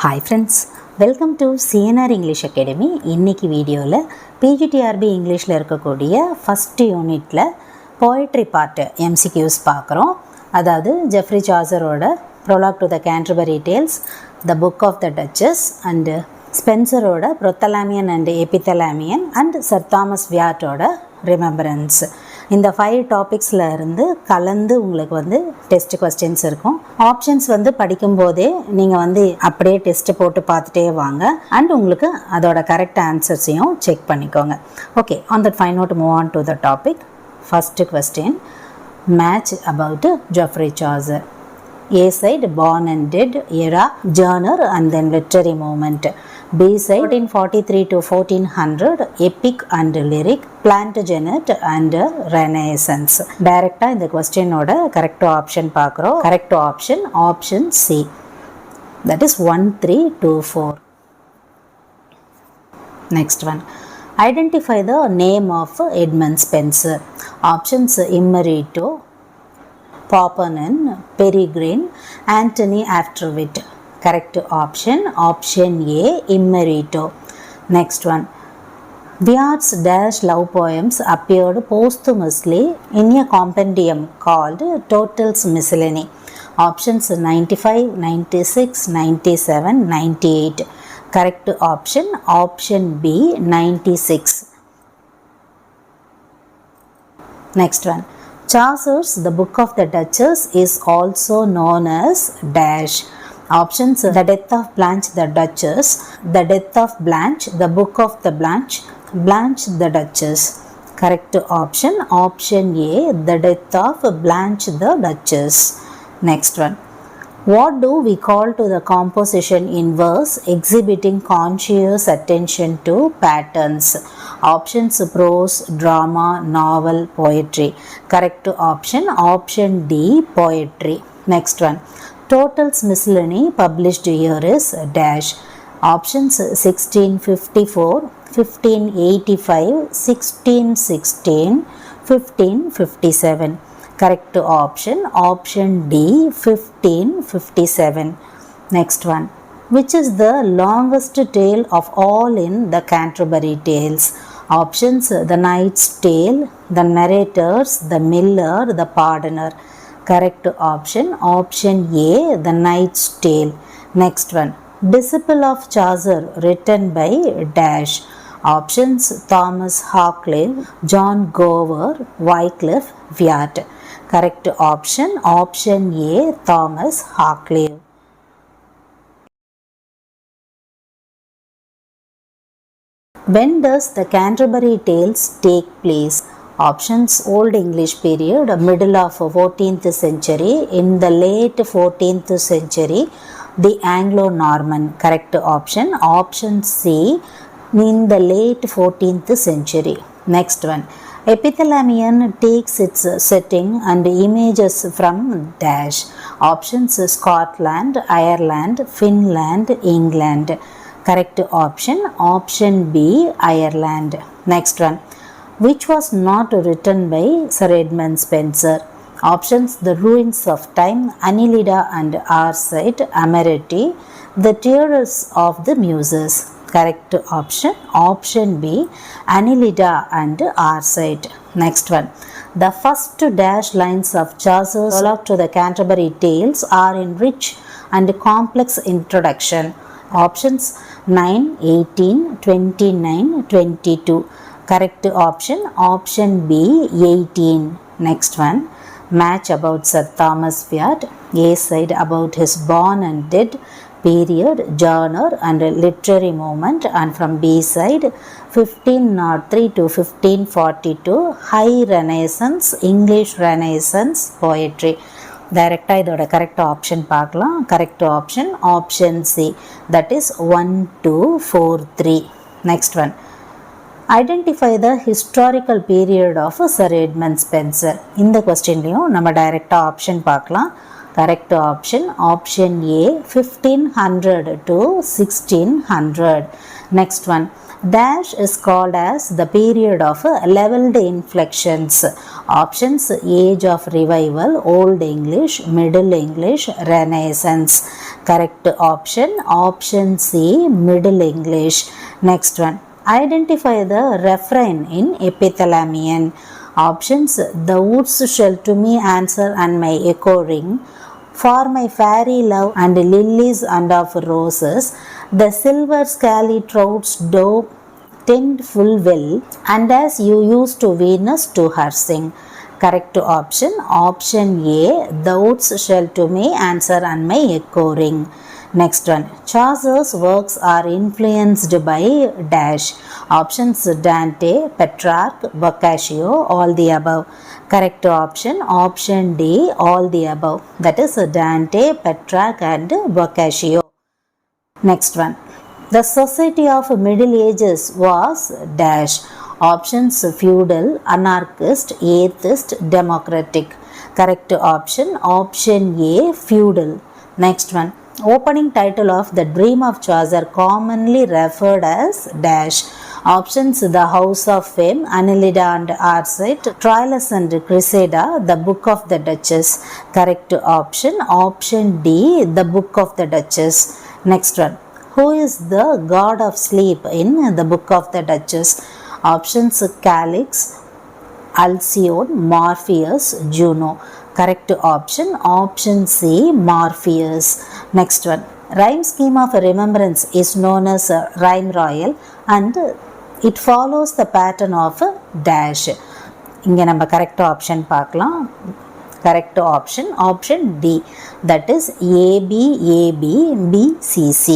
Hi friends, welcome to CNR English Academy. இன்னைக்கு வீடியோவில் PGTRB இங்கிலீஷில் இருக்கக்கூடிய ஃபஸ்ட் யூனிட்டில் poetry part MCQs பார்க்குறோம். அதாவது Jeffrey சாசரோட Prologue to the Canterbury Tales, The Book of the Duchess and ஸ்பென்சரோட Prothalamion and Epithalamion and Sir Thomas Wyattோட Remembrance. இந்த 5 டாபிக்ஸில் இருந்து கலந்து உங்களுக்கு டெஸ்ட் கொஸ்டின்ஸ் இருக்கும். ஆப்ஷன்ஸ் படிக்கும் போதே நீங்கள் அப்படியே டெஸ்ட் போட்டு பார்த்துட்டே வாங்க அண்ட் உங்களுக்கு அதோட கரெக்ட் ஆன்சர்ஸையும் செக் பண்ணிக்கோங்க. Okay, on that fine note move on to the topic. First question, match about Geoffrey Chaucer. A side, born and dead era, genre and then literary movement. B side, 1443 to 1400, epic and lyric, Plantagenet and Renaissance. Directa இந்த question ஓட correct option பார்க்குறோம். Correct option, option C. That is 1324. Next one. Identify the name of Edmund Spenser. Options Immerito, Poppanen, Peregrine, Antony Afterwit. Correct option, option A, Immerito. Next one. Wyatt's dash love poems appeared posthumously in a compendium called Total's Miscellany. Options 95, 96, 97, 98. Correct option, option B, 96. Next one. Chaucer's The Book of the Duchess is also known as dash. Options: The Death of Blanche the Duchess, The Death of Blanche, The Book of the Blanche, Blanche the Duchess. Correct option, option A, The Death of Blanche the Duchess. Next one. What do we call to the composition in verse exhibiting conscious attention to patterns? Options: prose, drama, novel, poetry. Correct option, option D, poetry. Next one. Total's Miscellany published year is dash. Options 1654, 1585, 1616, 1557. Correct option, option D, 1557. Next one. Which is the longest tale of all in the Canterbury Tales? Options: The Knight's Tale, The Narrators, The Miller, The Pardoner. Correct option, option A, The Knight's Tale. Next one. Disciple of Chaucer written by dash. Options: Thomas Harcliffe, John Gower, Wycliffe, Wyatt. Correct option, option A, Thomas Harcliffe. When does the Canterbury Tales take place? Options: Old English period, middle of 14th century, in the late 14th century, the Anglo-Norman. Correct option, option C, in the late 14th century. Next one. Epithalamion takes its setting and images from dash. Options: Scotland, Ireland, Finland, England. Correct option, option B, Ireland. Next one. Which was not written by Sir Edmund Spenser? Options: The Ruins of Time, Annelida and Arcite, Amerity, The Tears of the Muses. Correct option, option B, Annelida and Arcite. Next one. The first dash lines of Chaucer's Prologue to the Canterbury Tales are in rich and complex introduction. Options 9, 18, 29, 22. Correct option, option B, 18. Next one. Match about Sir Thomas Wyatt. A side about his born and dead, period, genre and literary movement, and from B side 1503 to 1542, High Renaissance, English Renaissance, poetry. டைரெக்டாக இதோட correct option பார்க்கலாம். Correct option, option C, that is 1, 2, 4, 3. Next one. Identify the historical period of Sir Edmund Spenser. இந்த கொஸ்டின்லையும் நம்ம டைரெக்டாக option பார்க்கலாம். Correct option A 1500 to 1600. Next one, dash is called as the period of leveled inflections. Options: age of revival, old English, middle English, renaissance. Correct option C, middle English. Next one, identify the refrain in epithalamian. Options: the woods shall to me answer and my echo ring. For my fairy love and lilies and of roses, the silver scaly trouts do tend full well, and as you used to Venus to her sing. Correct option A, the woods shall to me answer and my echo ring. Next one, Chaucer's works are influenced by dash. Options: Dante, Petrarch, Boccaccio, all the above. Correct option D, all the above. That is Dante, Petrarch and Boccaccio. Next one, the society of Middle Ages was dash. Options: feudal, anarchist, atheist, democratic. Correct option A, feudal. Next one, opening title of the Dream of Chaucer commonly referred as dash. Options: the House of Fame, Annelida and Arcite, Troilus and Cressida, the Book of the Duchess. Correct option D, the Book of the Duchess. Next one, who is the god of sleep in the Book of the Duchess? Options: Calix, Alcyone, Morpheus, Juno. Correct option C, Morpheus. Next one, rhyme scheme of remembrance is known as rhyme royal and it follows the pattern of dash. இங்கே நம்ம correct option பார்க்கலாம். Correct option D, that is AB, BCC.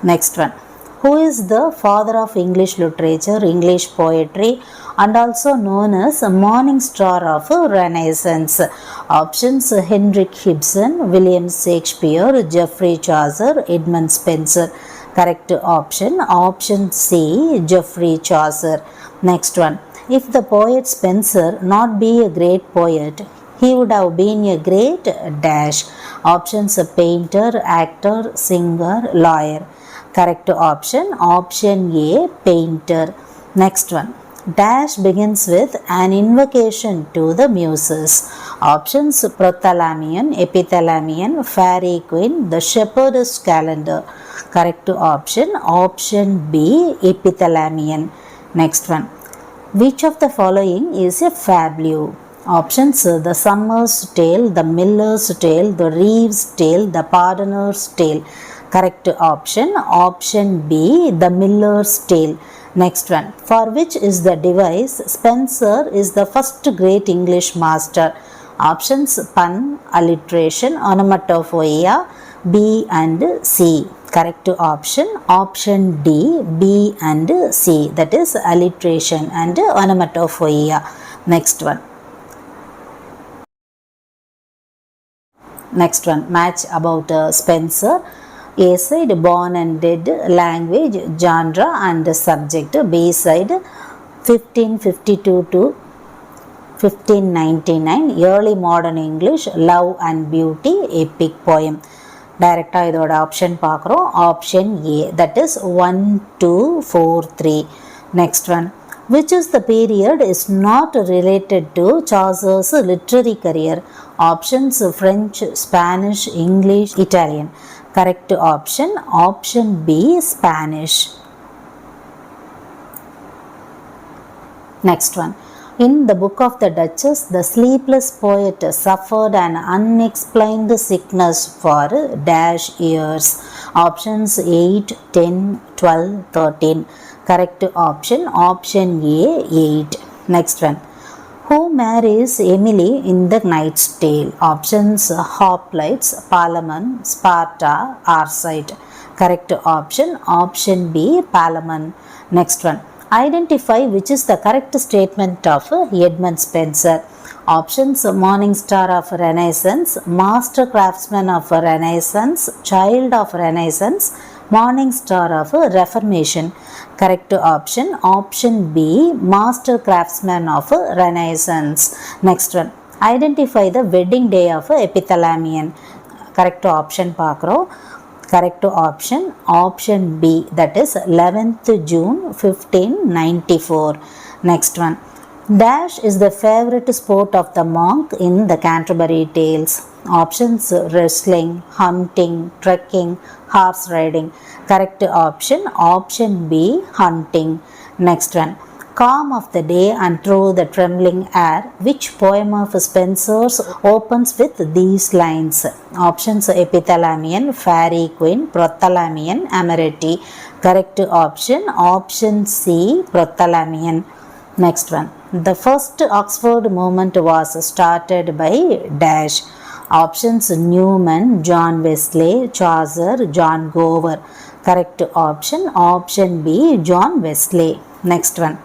Next one, who is the father of English literature, English poetry, and also known as Morning Star of Renaissance? Options: Henrik Ibsen, William Shakespeare, Geoffrey Chaucer, Edmund Spenser. Correct option C, Geoffrey Chaucer. Next one, if the poet Spenser not be a great poet, he would have been a great dash. Options: painter, actor, singer, lawyer. Correct option A, painter. Next one, dash begins with an invocation to the muses. Options: prothalamion, epithalamion, fairy queen, the shepherd's calendar. Correct option B, epithalamion. Next one, which of the following is a fabulum? Options: the summer's tale, the miller's tale, the reeve's tale, the pardoner's tale. Correct option B, the miller's tale. Next one, for which is the device Spenser is the first great English master? Options: pun, alliteration, onomatopoeia, B and C. Correct option D, B and C, that is alliteration and onomatopoeia. Next one, match about Spenser. A side, born and dead, language, genre and subject. B side, 1552 to 1599, early modern English, love and beauty, epic poem. Direct இதோட option பார்க்குறோம். Option A, that is 1, 2, 4, 3. Next one, which is the period is not related to Chaucer's literary career? Options: French, Spanish, English, Italian. Correct option B, Spanish. Next one, in the Book of the Duchess, the sleepless poet suffered an unexplained sickness for dash years. Options: 8, 10, 12, 13. Correct option A, 8. Next one, who marries Emily in the Knight's Tale? Options: Hoplites, Palamon, Sparta, Arcite. Correct option B, Palamon. Next one, identify which is the correct statement of Edmund Spenser. Options: Morning Star of Renaissance, Master Craftsman of Renaissance, Child of Renaissance, Morning Star of Reformation. Correct option B, Master Craftsman of Renaissance. Next one, Identify the wedding day of epithalamion. Correct option பார்க்கிறோம். Correct option option B, that is 11th June 1594. Next one. Dash is the favorite sport of the monk in the Canterbury Tales. Options wrestling, hunting, trekking, horse riding. Correct option option B, hunting. Next one. Calm of the day and through the trembling air. Which poem of Spenser's opens with these lines? Options epithalamion, fairy queen, prothalamion, amerity. Correct option option C, prothalamion. Next one. The first Oxford movement was started by dash. Options Newman, John Wesley, Chaucer, John Gower. Correct option option B, John Wesley. Next one.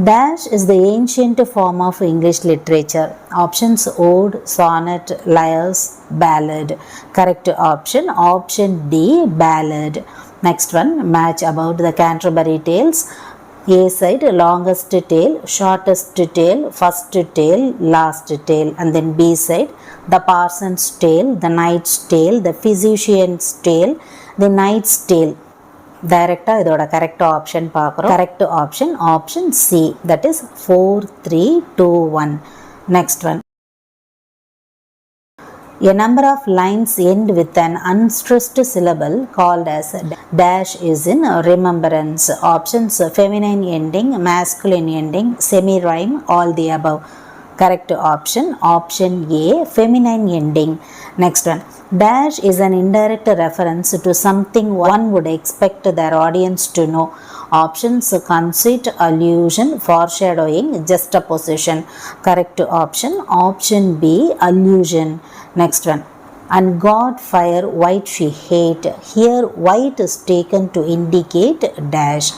Dash is the ancient form of English literature. Options ode, sonnet, lyres, ballad. Correct option option D, ballad. Next one. Match about the Canterbury Tales. A side, longest tale, shortest tale, first tale, last tale. And then B side, the parson's tale, the knight's tale, the physician's tale, the knight's tale. Direct இதோட correct option பார்க்கிறோம். Correct option option C, that is 4 3 2 1. Next one. A number of lines end with an unstressed syllable called as dash is in remembrance. Options feminine ending, masculine ending, semi-rhyme, all the above. Correct option option A, feminine ending. Next one. Dash is an indirect reference to something one would expect their audience to know. Options conceit, allusion, foreshadowing, juxtaposition. Correct option option B, allusion. Next one. And God fire white she hate. Here white is taken to indicate dash.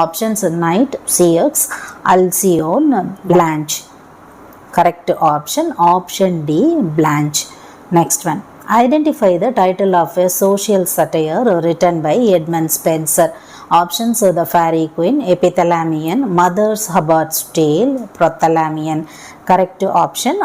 Options night, Cx, Alcyone, Blanche. Correct option option D, Blanche. Next one. Identify the title of a social satire written by Edmund Spenser. Options are the Fairy Queen, Epithalamion, Mother's Hubbard's Tale, Prothalamion. Correct option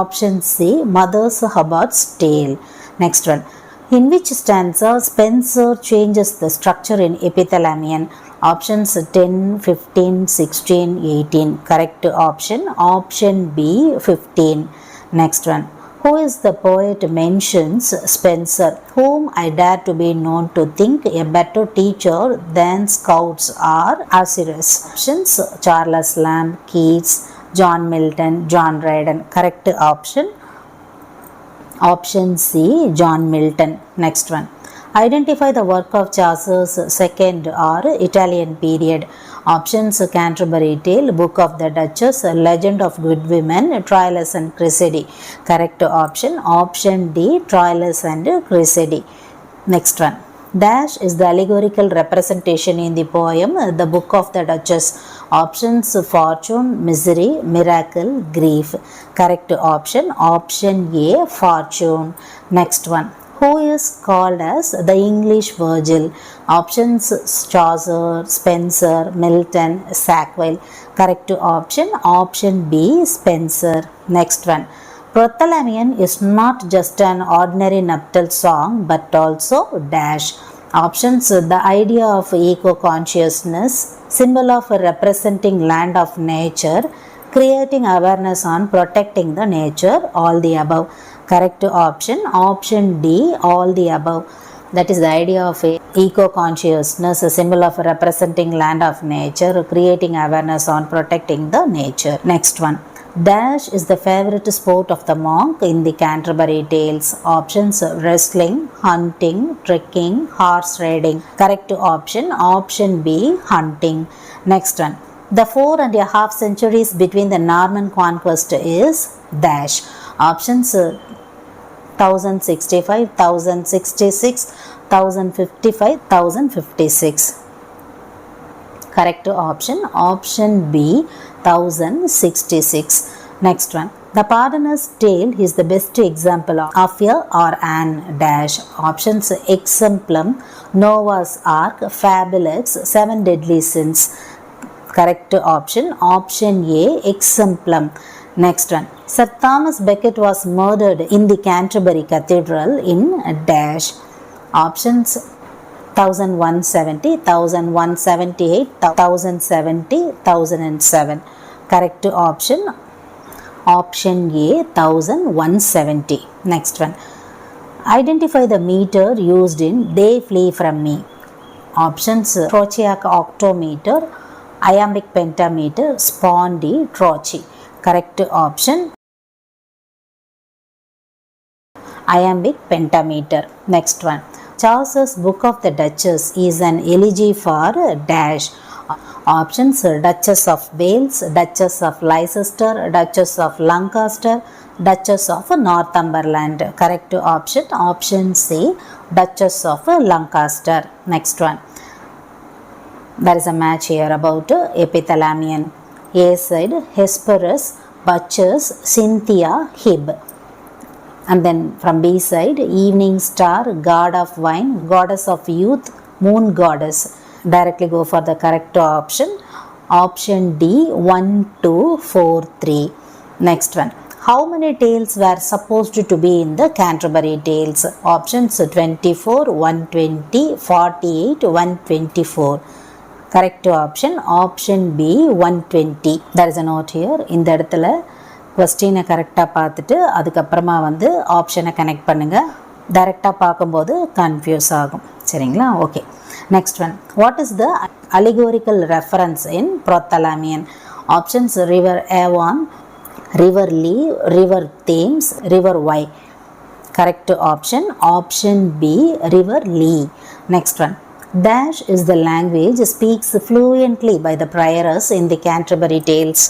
option C, Mother's Hubbard's Tale. Next one. In which stanza Spenser changes the structure in Epithalamion? Options 10, 15, 16, 18. Correct option option B, 15. Next one. Who is the poet mentions Spenser, whom I dare to be known to think a better teacher than scouts are Osiris? Options Charles Lamb, Keats, John Milton, John Dryden. Correct option option C, John Milton. Next one. Identify the work of Chaucer's second or Italian period. Options Canterbury Tale, Book of the Duchess, Legend of Good Women, Troilus and Cressida. Correct option option D, Troilus and Cressida. Next one. Dash is the allegorical representation in the poem The Book of the Duchess. Options fortune, misery, miracle, grief. Correct option option A, fortune. Next one. Who is called as the English Virgil? Options Chaucer, Spenser, Milton, Sackville. Correct option option B, Spenser. Next one. Prothalamion is not just an ordinary nuptial song but also dash. Options the idea of eco-consciousness, symbol of representing land of nature, creating awareness on protecting the nature, all the above. Correct option option D, all the above. That is the idea of eco-consciousness, a symbol of representing land of nature, creating awareness on protecting the nature. Next one. Dash is the favorite sport of the monk in the Canterbury Tales. Options wrestling, hunting, trekking, horse riding. Correct option option B, hunting. Next one. The 4.5 centuries between the Norman conquest is dash. Options 1065, 1066, 1055, 1056. Correct option option B, 1066. Next one. The Pardoner's Tale is the best example of a or an dash. Options exemplum, Noah's Ark, Fabulets, Seven Deadly Sins. Correct option option A, exemplum. Next one. Sir Thomas Becket was murdered in the Canterbury Cathedral in dash. Options 1170, 1178, 1070, 1007. Correct option option A 1170. Next one. Identify the meter used in They Flee From Me. Options trochaic octometer, iambic pentameter, spondy, trochee. Correct option iambic pentameter. Next one. Chaucer's Book of the Duchess is an elegy for dash. Options Duchess of Wales, Duchess of Leicester, Duchess of Lancaster, Duchess of Northumberland. Correct option option C, Duchess of Lancaster. Next one. There is a match here about epithalamion. A side Hesperus, Bacchus, Cynthia, Hib. And then from B side, evening star, god of wine, goddess of youth, moon goddess. Directly go for the correct option. Option D 1, 2, 4, 3. Next one. How many tales were supposed to be in the Canterbury Tales? Options 24, 120, 48, 124. Correct option option B 120. There is a note here. இந்த இடத்துல கொஸ்டினை கரெக்டாக பார்த்துட்டு அதுக்கப்புறமா வந்து ஆப்ஷனை connect பண்ணுங்கள். டைரெக்டாக பார்க்கும்போது கன்ஃபியூஸ் ஆகும். சரிங்களா? Okay. Next one. What is the allegorical reference in Prothalamion? Options river Avon, river Lee, river Thames, river Wye. Correct option option B river Lee. Next one. Dash is the language speaks fluently by the prioress in the Canterbury Tales.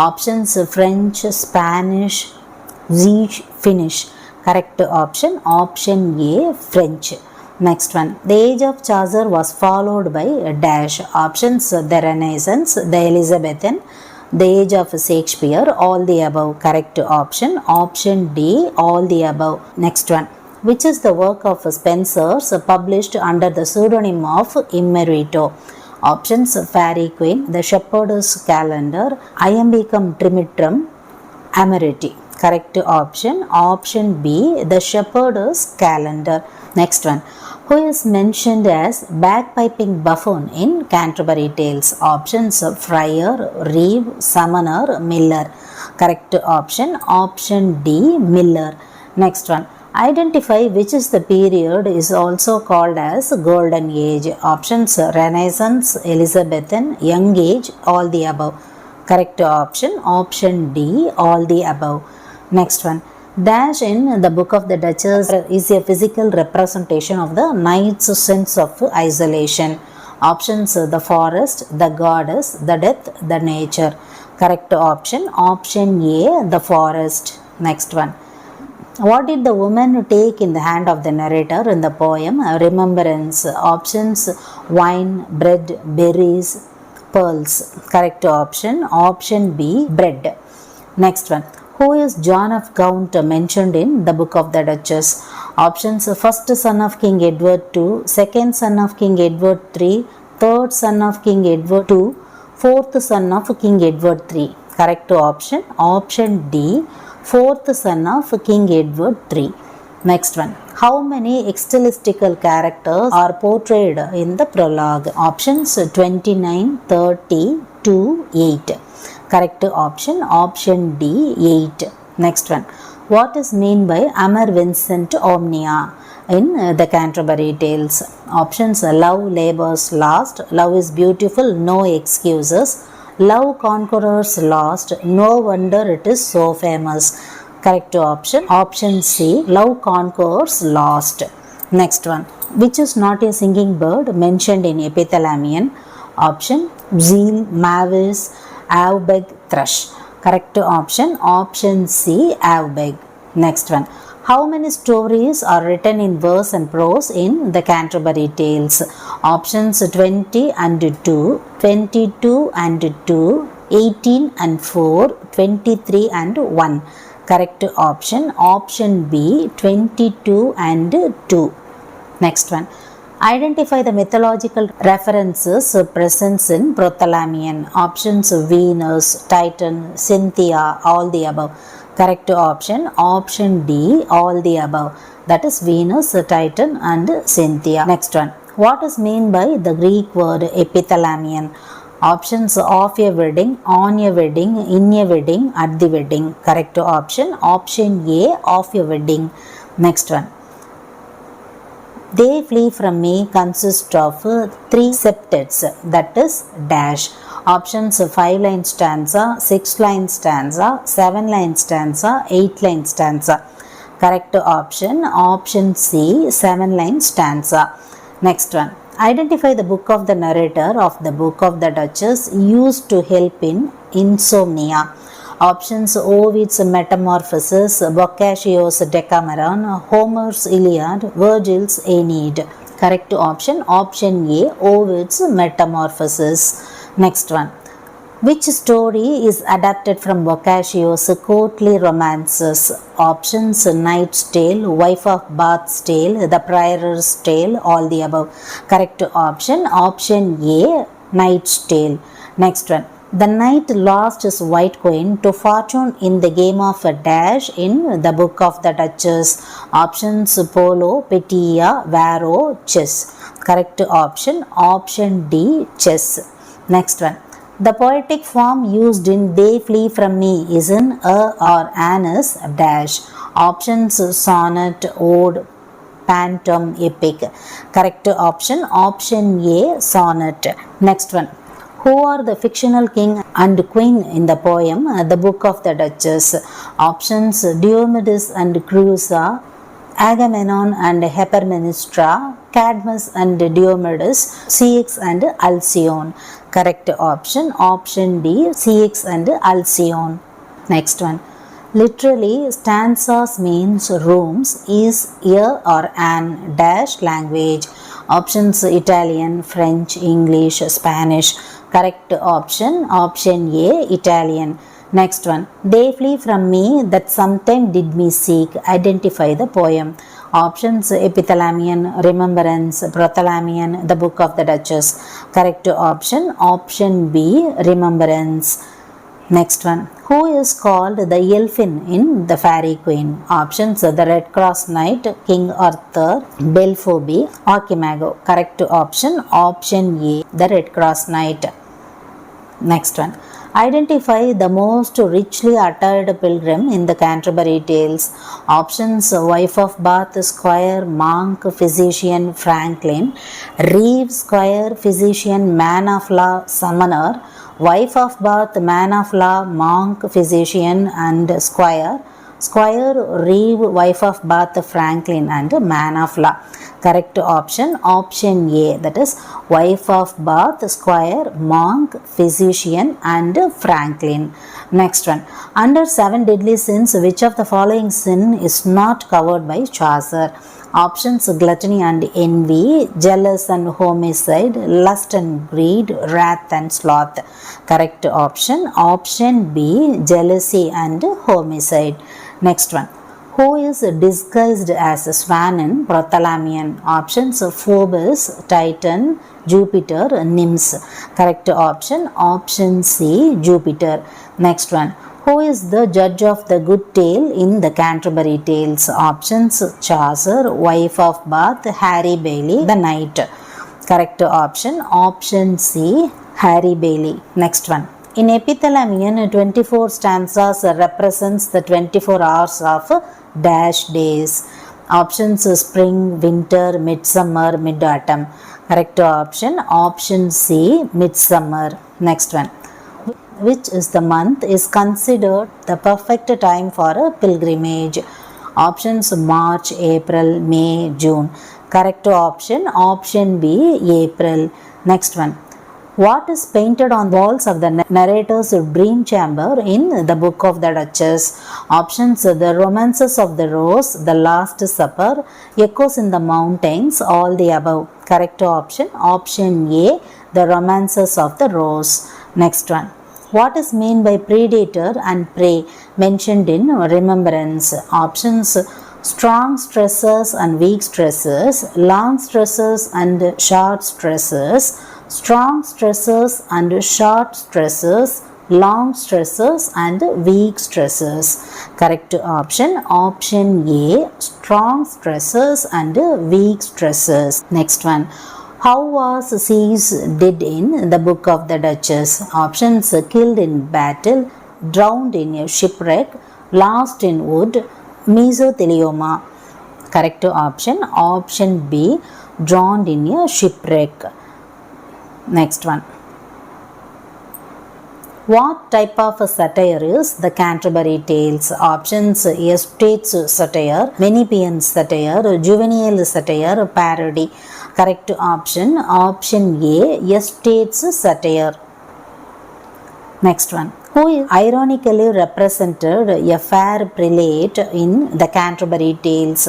Options French, Spanish, Czech, Finnish. Correct option option A French. Next one. The age of Chaucer was followed by dash. Options the Renaissance, the Elizabethan, the age of Shakespeare, all the above. Correct option option D all the above. Next one. Which is the work of Spenser's published under the pseudonym of Immerito? Options Fairy Queen, The Shepherd's Calendar, Iambicum Trimitrum, Ameriti. Correct option option B The Shepherd's Calendar. Next one. Who is mentioned as bagpiping buffoon in Canterbury Tales? Options Friar, Reeve, Summoner, Miller. Correct option option D Miller. Next one. Identify which is the period is also called as Golden Age. Options Renaissance, Elizabethan, Young Age, all the above. Correct option option D all the above. Next one. Dash in the Book of the Duchess is a physical representation of the knight's sense of isolation. Options the forest, the goddess, the death, the nature. Correct option option A the forest. Next one. What did the woman take in the hand of the narrator in the poem Remembrance? Options wine, bread, berries, pearls. Correct option option B bread. Next one. Who is John of Gaunt mentioned in the Book of the Duchess? Options first son of King Edward II, second son of King Edward III, third son of King Edward II, fourth son of King Edward III. Correct option option D fourth son of King Edward III. Next one. How many extilistical characters are portrayed in the prologue? Options 29, 30, 2, 8. Correct option option D 8. Next one. What is meant by Amor Vincent Omnia in the Canterbury Tales? Options love labors last, love is beautiful, no excuses, love conquerors lost, no wonder it is so famous. Correct option option C love conquers lost. Next one. Which is not a singing bird mentioned in epithalamion? Option zeal, mavis, avbeg, thrush. Correct option option C avbeg. Next one. How many stories are written in verse and prose in the Canterbury Tales? Options 20 and 2, 22 and 2, 18 and 4, 23 and 1. Correct option option B 22 and 2. Next one. Identify the mythological references present in Prothalamian. Options Venus, Titan, Cynthia, all the above. Correct option, option D, all the above. That is Venus, Titan and Cynthia. Next one. What is meant by the Greek word epithalamion? Options of a wedding, on a wedding, in a wedding, at the wedding. Correct option, option A, of a wedding. Next one. They flee from me consists of 3 septets, that is dash. Options 5-line stanza, 6-line stanza, 7-line stanza, 8-line stanza. Correct option, option C, 7-line stanza. Next one. Identify the book of the narrator of the Book of the Duchess used to help in insomnia. Options Ovid's Metamorphoses, Boccaccio's Decameron, Homer's Iliad, Virgil's Aeneid. Correct option, option A, Ovid's Metamorphoses. Next one. Which story is adapted from Boccaccio's courtly romances? Options Knight's Tale, Wife of Bath's Tale, The Prior's Tale, all the above. Correct option, option A, Knight's Tale. Next one. The knight lost his white coin to fortune in the game of a dash in the Book of the Duchess. Options Polo, Petilla, Varo, Chess. Correct option, option D, chess. Next one. The poetic form used in They Flee From Me is in a or an is dash. Options sonnet, ode, pantom, epic. Correct option, option A, sonnet. Next one. Who are the fictional king and queen in the poem The Book of the Duchess? Options Diomedes and Creusa, Agamemnon and Hypermnestra, Cadmus and Diomedes, Ceyx and Alcyone. Correct option, option D, Ceyx and Alcyone. Next one. Literally, stanzas means rooms is a or an dash language. Options Italian, French, English, Spanish. Correct option, option A, Italian. Next one. They flee from me that sometime did me seek. Identify the poem. Options Epithalamion, Remembrance, Prothalamion, The Book of the Duchess. Correct option, option B, Remembrance. Next one. Who is called the Elfin in the Fairy Queen? Options The Red Cross Knight, King Arthur, Belphoebe, Archimago. Correct option, option A, the Red Cross Knight. Next one. Identify the most richly attired pilgrim in the Canterbury Tales. Options Wife of Bath, Squire, Monk, Physician, Franklin, Reeve, Squire, Physician, Man of Law, Summoner, Wife of Bath, Man of Law, Monk, Physician and Squire, Squire, Reeve, Wife of Bath, Franklin and Man of Law. Correct option, option A, that is Wife of Bath, Squire, Monk, Physician and Franklin. Next one. Under 7 deadly sins, which of the following sin is not covered by Chaucer? Options Gluttony and envy, jealous and homicide, lust and greed, wrath and sloth. Correct option, option B, jealousy and homicide. Next one. Who is disguised as a swan in Prothalamion? Options Phoebus, Titan, Jupiter, Nymphs. Correct option, option C, Jupiter. Next one. Who is the judge of the good tale in the Canterbury Tales? Options Chaucer, Wife of Bath, Harry Bailey, the Knight. Correct option, option C, Harry Bailey. Next one. In Epithalamion, 24 stanzas represents the 24 hours of dash days. Options Spring, Winter, Midsummer, Mid-Autumn. Correct option, option C, Midsummer. Next one. Which is the month is considered the perfect time for a pilgrimage? Options March, April, May, June. Correct option, option B, April. Next one. What is painted on the walls of the narrator's dream chamber in the Book of the Duchess? Options The Romances of the Rose, The Last Supper, Echoes in the Mountains, all the above. Correct option, option A, The Romances of the Rose. Next one. What is meant by predator and prey mentioned in Remembrance? Options strong stresses and weak stresses, long stresses and short stresses, strong stresses and short stresses, long stresses and weak stresses. Correct option, option A, strong stresses and weak stresses. Next one, how was Seize did in the Book of the Duchess? Options, killed in battle, drowned in a shipwreck, lost in wood, mesothelioma. Correct option, option B, drowned in a shipwreck. Next one, what type of satire is the Canterbury Tales? Options, estates satire, Menippean satire, juvenile satire, parody. Correct option, option A, estates satire. Next one, who ironically represented a fair prelate in the Canterbury Tales?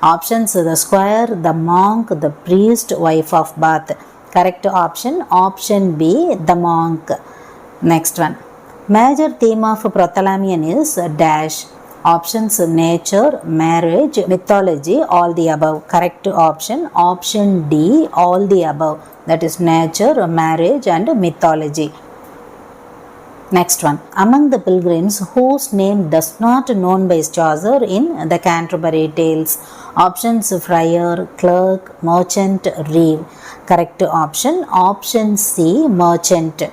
Options, the squire, the monk, the priest, wife of Bath. Correct option, option B, the monk. Next one, major theme of Protalamian is dash. Options, nature, marriage, mythology, all the above. Correct option, option D, all the above. That is nature, marriage and mythology. Next one, among the pilgrims whose name does not known by Chaucer in the Canterbury Tales? Options, friar, clerk, merchant, reeve. Correct option, option C, merchant.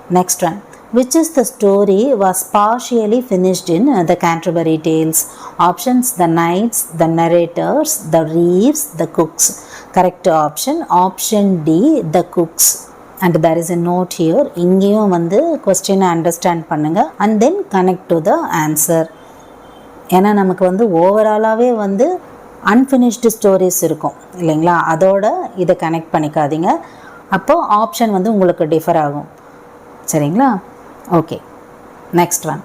Next one, which is the story was partially finished in the Canterbury Tales? Options, the knights, the narrators, the reeves, the cooks. Correct option, option D, the cooks. And there is a note here, இங்கேயும் வந்து கொஸ்டினை understand பண்ணுங்க and then connect to the answer. ஏன்னா நமக்கு வந்து ஓவராலாகவே வந்து unfinished stories இருக்கும் இல்லைங்களா, அதோட இதை கனெக்ட் பண்ணிக்காதீங்க, அப்போது ஆப்ஷன் வந்து உங்களுக்கு டிஃபர் ஆகும். சரிங்களா? Okay. Next one,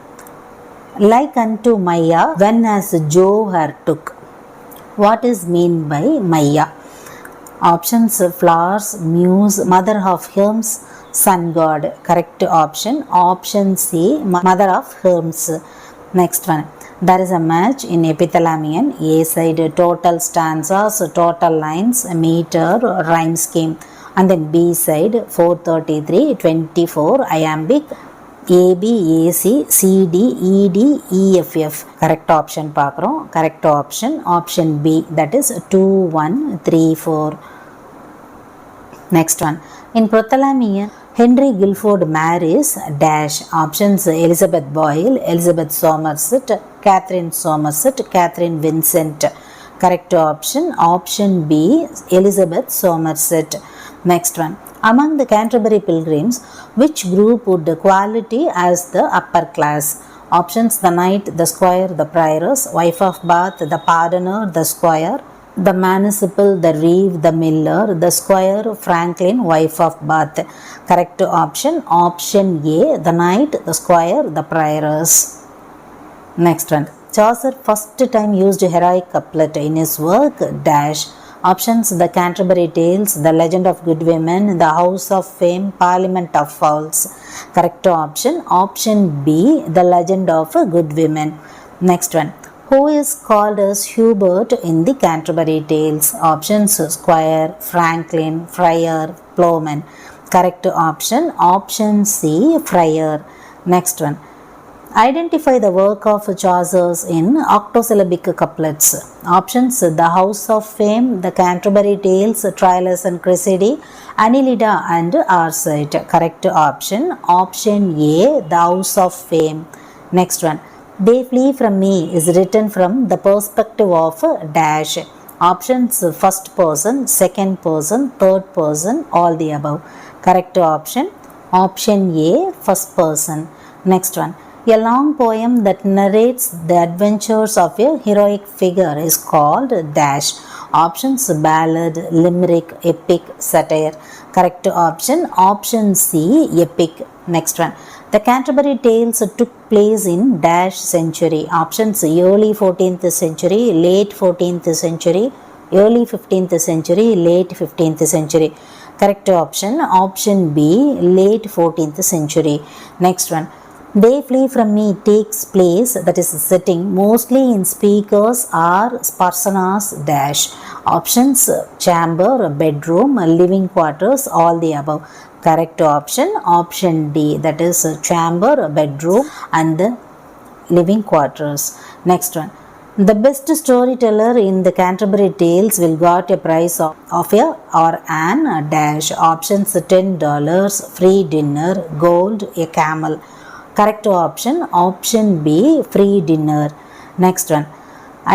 like unto Maya when as Joe her took. What is mean by Maya? Options, flowers, muse, mother of hymns, sun god. Correct option, option C, mother of hymns. Next one, there is a match in epithalamian. A side, total stanzas, total lines, meter, rhyme scheme. And then B side, 433, 24, iambic, AB, AC, CD, ED, EFF. Correct option பார்க்குறோம். Correct option, option B, that is 2, 1, 3, 4. Next one, in Protalamian, Henry Guilford marries dash. Options, Elizabeth Boyle, Elizabeth Somerset, Catherine Somerset, Catherine Vincent. Correct option, option B, Elizabeth Somerset. Next one, among the Canterbury pilgrims, which group would quality as the upper class? Options, the knight, the squire, the prioress, wife of Bath, the pardoner, the squire, the municipal, the reeve, the miller, the squire, Franklin, wife of Bath. Correct option, option A, the knight, the squire, the prioress. Next one, Chaucer first time used heroic couplet in his work dash. Options, the Canterbury Tales, the Legend of Good Women, the House of Fame, Parliament of Fowls. Correct option, option B, the Legend of Good Women. Next one, who is called as Hubert in the Canterbury Tales? Options, squire, Franklin, friar, plowman. Correct option, option C, friar. Next one, identify the work of Chaucer's in octosyllabic couplets. Options, the House of Fame, the Canterbury Tales, Troilus and Cressida, Annelida and Arcite. Correct option, option A, the House of Fame. Next one, they flee from me is written from the perspective of dash. Options, first person, second person, third person, all the above. Correct option, option A, first person. Next one, a long poem that narrates the adventures of a heroic figure is called dash. Options, ballad, limerick, epic, satire. Correct option, option C, epic. Next one, the Canterbury Tales took place in dash century. Options, early 14th century, late 14th century, early 15th century, late 15th century. Correct option, option B, late 14th century. Next one, They flee from me takes place, that is sitting, mostly in speakers or personas dash. Options: chamber, bedroom, living quarters, all the above. Correct option option D, that is chamber, bedroom and living quarters. Next one. The best storyteller in the Canterbury Tales will got a prize of a or an dash. Options: $10, free dinner, gold, a camel. Correct option option B, free dinner. Next one.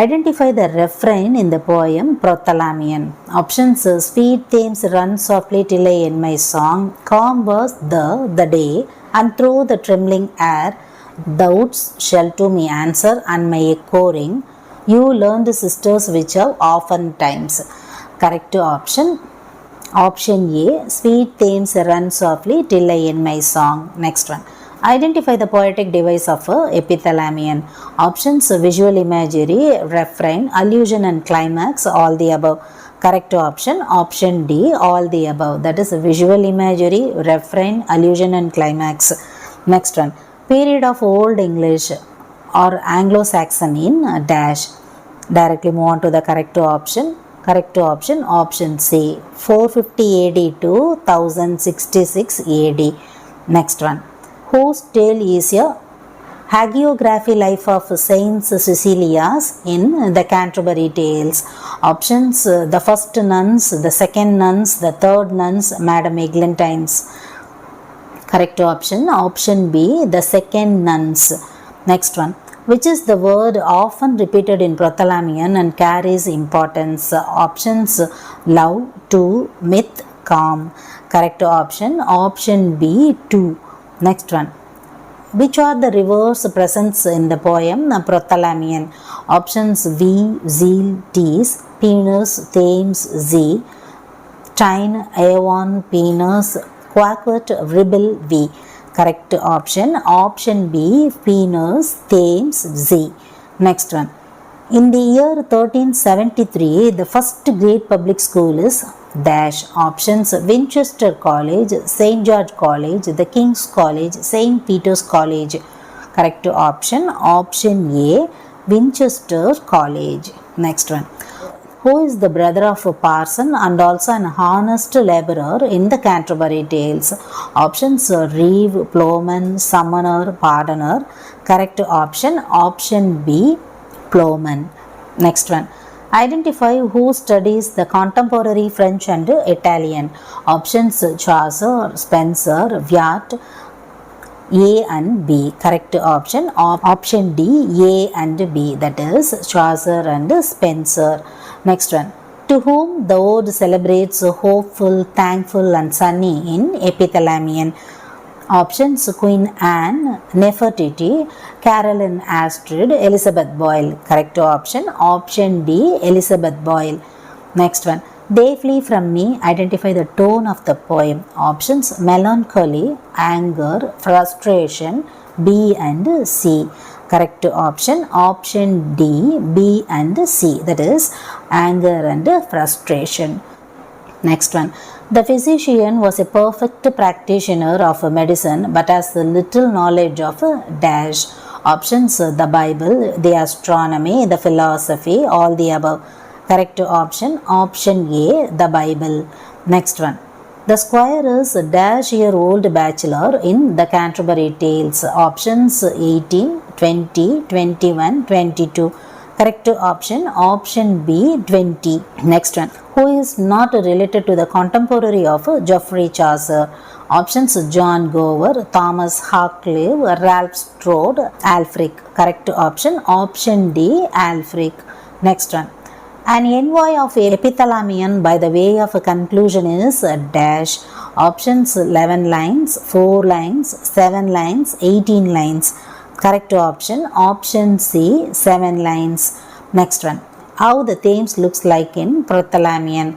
Identify the refrain in the poem Prothalamion. Options: sweet Thames run softly till I end my song, calm was the day, and through the trembling air thou shall to me answer, and my echo ring, you learned sisters which have oftentimes. Correct option option A, sweet Thames run softly till I end my song. Next one. Identify the poetic device of epithalamion. Options: visual imagery, refrain, allusion and climax, all the above. Correct option option D, all the above. That is visual imagery, refrain, allusion and climax. Next one. Period of Old English or Anglo-Saxon in dash. Directly move on to the correct option. Correct option option C, 450 AD to 1066 AD. Next one. Whose tale is a hagiography life of Saint Cecilia's in the Canterbury Tales? Options: the first nuns, the second nuns, the third nuns, Madame Eglantine's. Correct option option B, the second nuns. Next one. Which is the word often repeated in Prothalamion and carries importance? Options: love, to, myth, calm. Correct option option B, to. Next one. Which are the rivers present in the poem Prothalamion? Options: V, Zeal, Tees, Penis, Thames, Zee, Tyne, Avon, Penis, Quaquet, Ribble, V. Correct option option B, Penis, Thames, Zee. Next one. In the year 1373, the first great public school is dash. Options: Winchester College, St. George College, the King's College, St. Peter's College. Correct option option A, Winchester College. Next one. Who is the brother of a parson and also an honest labourer in the Canterbury Tales? Options: reeve, ploughman, summoner, pardoner. Correct option option B, ploughman. Next one. Identify who studies the contemporary French and Italian. Options: Chaucer, Spenser, Viat, A and B. Correct option option D, A and B, that is Chaucer and Spenser. Next one. To whom the ode celebrates hopeful, thankful and sunny in epithalamion? Options: Queen Anne, Nefertiti, Caroline Astrid, Elizabeth Boyle. Correct option option D, Elizabeth Boyle. Next one. They flee from me. Identify the tone of the poem. Options: melancholy, anger, frustration, B and C. Correct option option D, B and C, that is anger and frustration. Next one. The physician was a perfect practitioner of medicine but has little knowledge of dash. Options: the Bible, the astronomy, the philosophy, all the above. Correct option option A, the Bible. Next one. The squire is a dash-year-old bachelor in the Canterbury Tales. Options: 18, 20, 21, 22. Correct option option B, 20. Next one. Who is not related to the contemporary of Geoffrey Chaucer? Options: John Gower, Thomas Harcliffe, Ralph Strode, Alfric. Correct option option D, Alfric. Next one. An envoy of epithalamion by the way of a conclusion is a dash. Options: 11 lines, 4 lines, 7 lines, 18 lines. Correct option option C, 7 lines. Next one. How the Thames looks like in Prothalamion.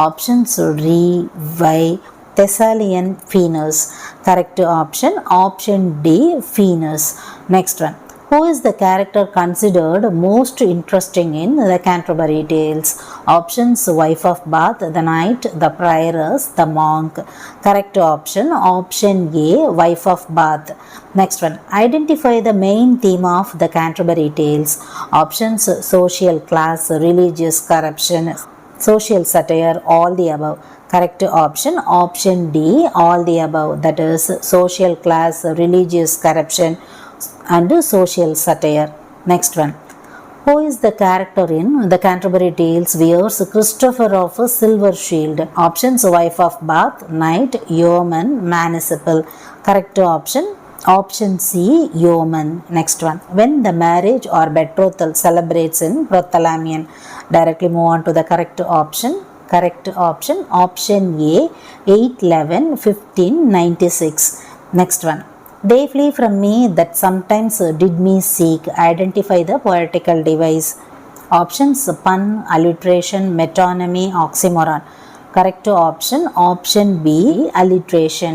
Options: Re, Vi, Thessalian, Phoenix. Correct option option D, Phoenix. Next one. Who is the character considered most interesting in the Canterbury Tales? Options: wife of Bath, the knight, the prioress, the monk. Correct option: option A, wife of Bath. Next one, identify the main theme of the Canterbury Tales. Options: social class, religious corruption, social satire, all the above. Correct option: option D, all the above. That is social class, religious corruption and social satire. Next one, who is the character in the Canterbury Tales wears Christopher of a silver shield? Options: wife of Bath, knight, yeoman, municipal. Correct option: option C, yeoman. Next one, when the marriage or betrothal celebrates in Bartholomew. Directly move on to the correct option. Correct option: option A, 8/11/1596. Next one, they flee from me that sometimes did me seek. Identify the poetical device. Options: pun, alliteration, metonymy, oxymoron. Correct option: option B, alliteration.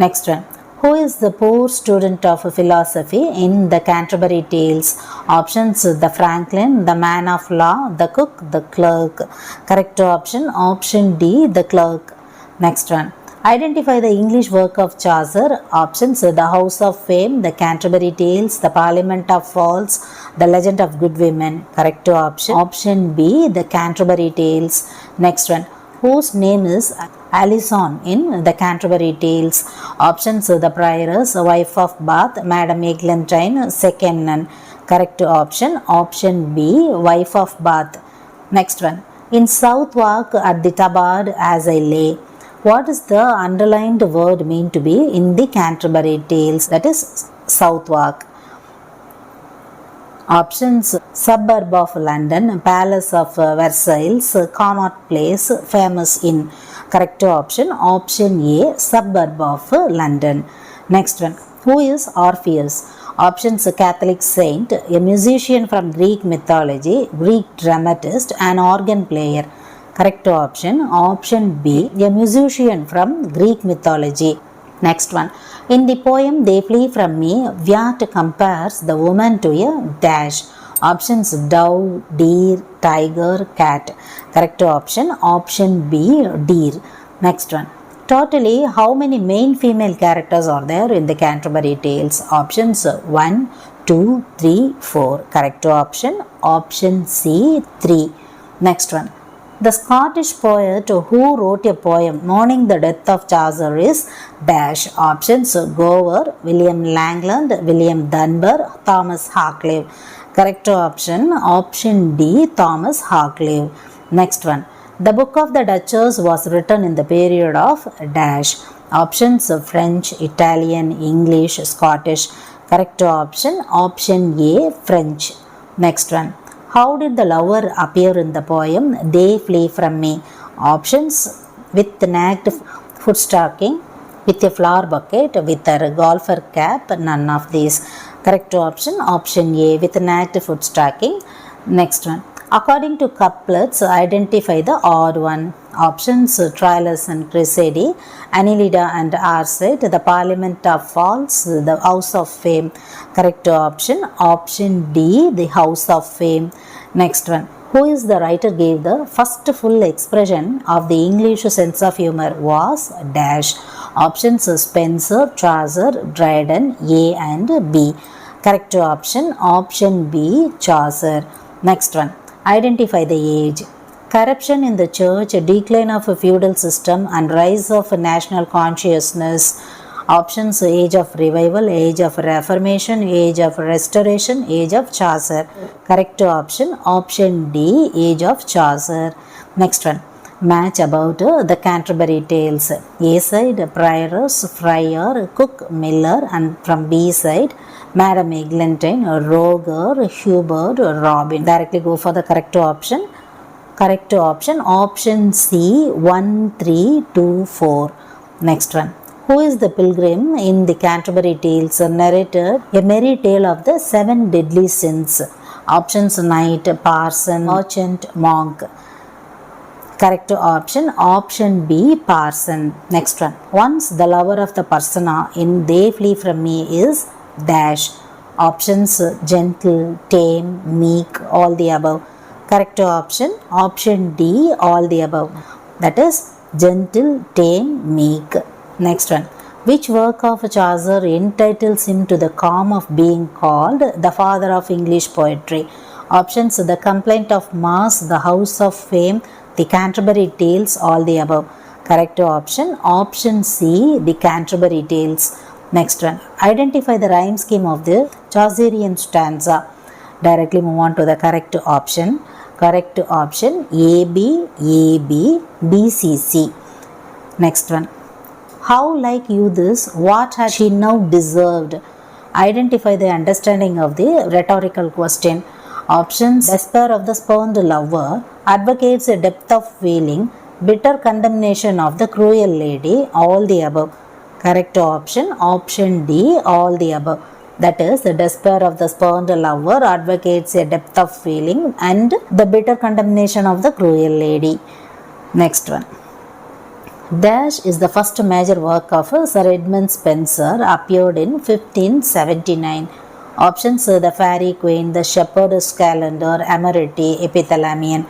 Next one, who is the poor student of philosophy in the Canterbury Tales? Options: the Franklin, the man of law, the cook, the clerk. Correct option: option D, the clerk. Next one, identify the English work of Chaucer. Options: the House of Fame, the Canterbury Tales, the Parliament of Falls, the Legend of Good Women. Correct option: option B, the Canterbury Tales. Next one, whose name is Alison in the Canterbury Tales? Options: the prioress, wife of Bath, Madame Eglantine, second nun. Correct option: option B, wife of Bath. Next one, in Southwark at the Tabard as I lay. What is the underlined word mean to be in the Canterbury Tales? That is Southwark. Options: suburb of London, palace of Versailles, Connaught Place, famous inn. Correct option: option A, suburb of London. Next one, who is Orpheus? Options: Catholic saint, a musician from Greek mythology, Greek dramatist, an organ player. Correct option: option B, a musician from Greek mythology. Next one, in the poem They Flee From Me, Wyatt compares the woman to a dash. Options: dove, deer, tiger, cat. Correct option: option B, deer. Next one, totally how many main female characters are there in the Canterbury Tales? Options: 1, 2, 3, 4. Correct option: option C, 3. Next one, the Scottish poet who wrote a poem mourning the death of Chaucer is dash. Options: Gower, William Langland, William Dunbar, Thomas Harcliffe. Correct option: option D, Thomas Harcliffe. Next one, the Book of the Duchess was written in the period of dash. Options: French, Italian, English, Scottish. Correct option: option A, French. Next one, how did the lover appear in the poem They Flee From Me? Options: with nagged foot stocking, with a flower bucket, with a golfer cap, none of these. Correct option: option A, with nagged foot stocking. Next one, according to couplets, identify the odd one. Options: Troilus and Cresseide, Annelida and Arcite, the Parliament of Falls, the House of Fame. Correct option: option D, the House of Fame. Next one, who is the writer gave the first full expression of the English sense of humor was dash. Options: Spenser, Chaucer, Dryden, A and B. Correct option: option B, Chaucer. Next one, identify the age. Corruption in the church, decline of a feudal system and rise of national consciousness. Options: age of revival, age of reformation, age of restoration, age of Chaucer. Correct option: option D, age of Chaucer. Next one, match about the Canterbury Tales. A side, prioress, friar, cook, miller, and from B side, Madame Eglantine, Roger, Hubert, Robin. Directly go for the correct option. Correct option: option C, 1, 3, 2, 4. Next one, who is the pilgrim in the Canterbury Tales narrated a merry tale of the 7 deadly sins? Options: knight, parson, merchant, monk. Correct option: option B, parson. Next one, once the lover of the persona in They Flee From Me is dash. Options gentle, tame, meek, all the above. Correct option, option D, all the above. That is gentle, tame, meek. Next one. Which work of Chaucer entitles him to the calm of being called the father of English poetry? Options The Complaint of Mars, The House of Fame, The Canterbury Tales, all the above. Correct option, option C, The Canterbury Tales. Next one. Identify the rhyme scheme of the Chaucerian stanza. Directly move on to the correct option. Correct option AB, AB, BCC. Next one. How like you this, what had she now deserved? Identify the understanding of the rhetorical question. Options despair of the spurned lover, advocates a depth of feeling, bitter condemnation of the cruel lady, all the above. Correct option, option D, all the above. That is the despair of the spurned lover, advocates a depth of feeling, and the bitter condemnation of the cruel lady. Next one. Dash is the first major work of Sir Edmund Spenser, appeared in 1579. Options The Fairy Queen, The Shepherd's Calendar, Amority, Epithalamion.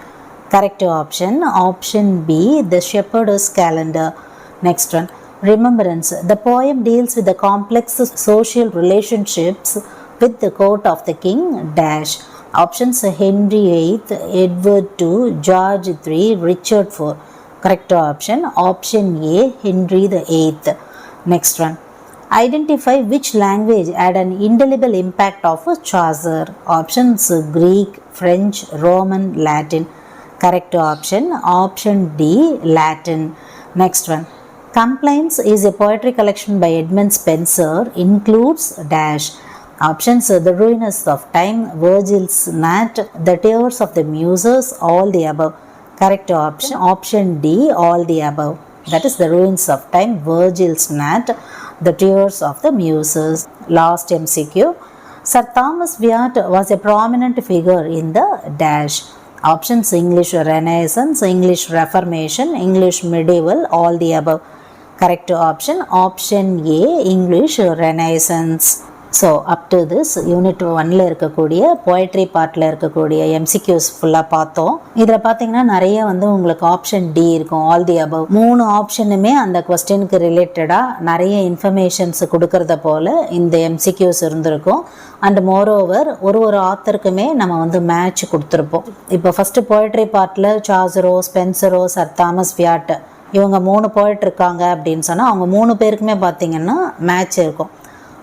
Correct option, option B, The Shepherd's Calendar. Next one. Remembrance. The poem deals with the complex social relationships with the court of the king. Dash. Options Henry VIII, Edward II, George III, Richard IV. Correct option, option A, Henry VIII. Next one. Identify which language had an indelible impact of Chaucer. Options Greek, French, Roman, Latin. Correct option, option D, Latin. Next one. Complaints is a poetry collection by Edmund Spenser, includes dash. Options The Ruins of Time, Virgil's Gnat, The Tears of the Muses, all the above. Correct option, option D, all the above. That is The Ruins of Time, Virgil's Gnat, The Tears of the Muses. Last MCQ. Sir Thomas Wyatt was a prominent figure in the dash. Options English Renaissance, English Reformation, English Medieval, all the above. Correct option, option A, English Renaissance. So up to this unit 1ல் இருக்கக்கூடிய poetry பார்ட்டில் இருக்கக்கூடிய MCQs ஃபுல்லாக பார்த்தோம். இதில் பார்த்தீங்கன்னா நிறைய உங்களுக்கு ஆப்ஷன் டி இருக்கும், ஆல் தி அபவ். 3 ஆப்ஷனுமே அந்த கொஸ்டினுக்கு ரிலேட்டடாக நிறைய இன்ஃபர்மேஷன்ஸ் கொடுக்கறத போல் இந்த எம்சிக்யூஸ் இருந்திருக்கும். அண்ட் மோரோவர் ஒரு ஆத்தருக்குமே நம்ம மேட்ச் கொடுத்துருப்போம். இப்போ ஃபஸ்ட்டு போய்ட்ரி பார்ட்டில் சாசரோ, ஸ்பென்சரோ, சர் தாமஸ் வியாட் இவங்க 3 போய்ட் இருக்காங்க அப்படின்னு சொன்னால் அவங்க 3 பேருக்குமே பார்த்திங்கன்னா மேட்ச் இருக்கும்.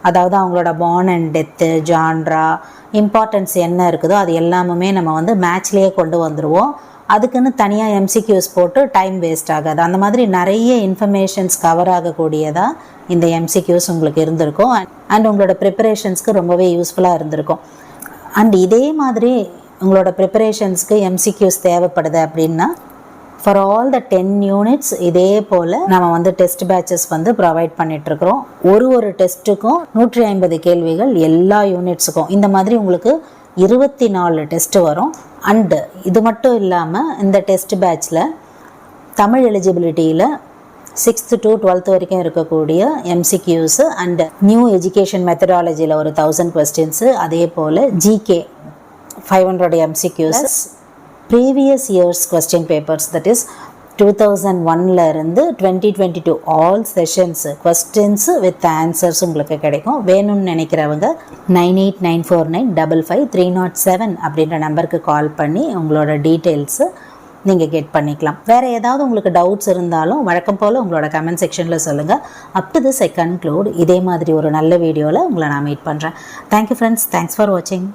அதாவது அவங்களோட born and death, genre, importance என்ன இருக்குதோ அது எல்லாமே நம்ம மேட்ச்லேயே கொண்டு வந்துடுவோம். அதுக்குன்னு தனியாக எம்சிக்யூஸ் போட்டு டைம் வேஸ்ட் ஆகாது. அந்த மாதிரி நிறைய இன்ஃபர்மேஷன்ஸ் கவர் ஆகக்கூடியதாக இந்த எம்சிக்யூஸ் உங்களுக்கு இருந்திருக்கும். அண்ட் உங்களோட ப்ரிப்பரேஷன்ஸ்க்கு ரொம்பவே யூஸ்ஃபுல்லாக இருந்திருக்கும். அண்ட் இதே மாதிரி உங்களோட ப்ரிப்பரேஷன்ஸ்க்கு எம்சிக்யூஸ் தேவைப்படுது அப்படின்னா ஃபார் ஆல் த 10 யூனிட்ஸ் இதே போல் நம்ம டெஸ்ட் பேட்சஸ் ப்ரொவைட் பண்ணிகிட்ருக்குறோம். ஒரு டெஸ்ட்டுக்கும் 150 கேள்விகள் எல்லா யூனிட்ஸுக்கும். இந்த மாதிரி உங்களுக்கு 24 டெஸ்ட்டு வரும். அண்டு இது மட்டும் இல்லாமல் இந்த டெஸ்ட் பேட்சில் தமிழ் எலிஜிபிலிட்டியில் 6th to 12th வரைக்கும் இருக்கக்கூடிய எம்சிக்யூஸு அண்டு நியூ எஜுகேஷன் மெத்தடாலஜியில் ஒரு 1000 கொஸ்டின்ஸு, அதே போல் GK 500 MCQs, previous years question papers, that is 2001 இருந்து 2022 all sessions questions with answers உங்களுக்கு கிடைக்கும். வேணும்னு நினைக்கிறவங்க 9894955307 அப்படின்ற நம்பருக்கு கால் பண்ணி உங்களோட டீட்டெயில்ஸு நீங்கள் கெட் பண்ணிக்கலாம். வேறு ஏதாவது உங்களுக்கு டவுட்ஸ் இருந்தாலும் வழக்கம் போல் உங்களோட கமெண்ட் செக்ஷனில் சொல்லுங்கள். Up to this I conclude. இதே மாதிரி ஒரு நல்ல வீடியோவில் உங்களை நான் மீட் பண்ணுறேன். தேங்க்யூ ஃப்ரெண்ட்ஸ், தேங்க்ஸ் ஃபார் வாட்சிங்.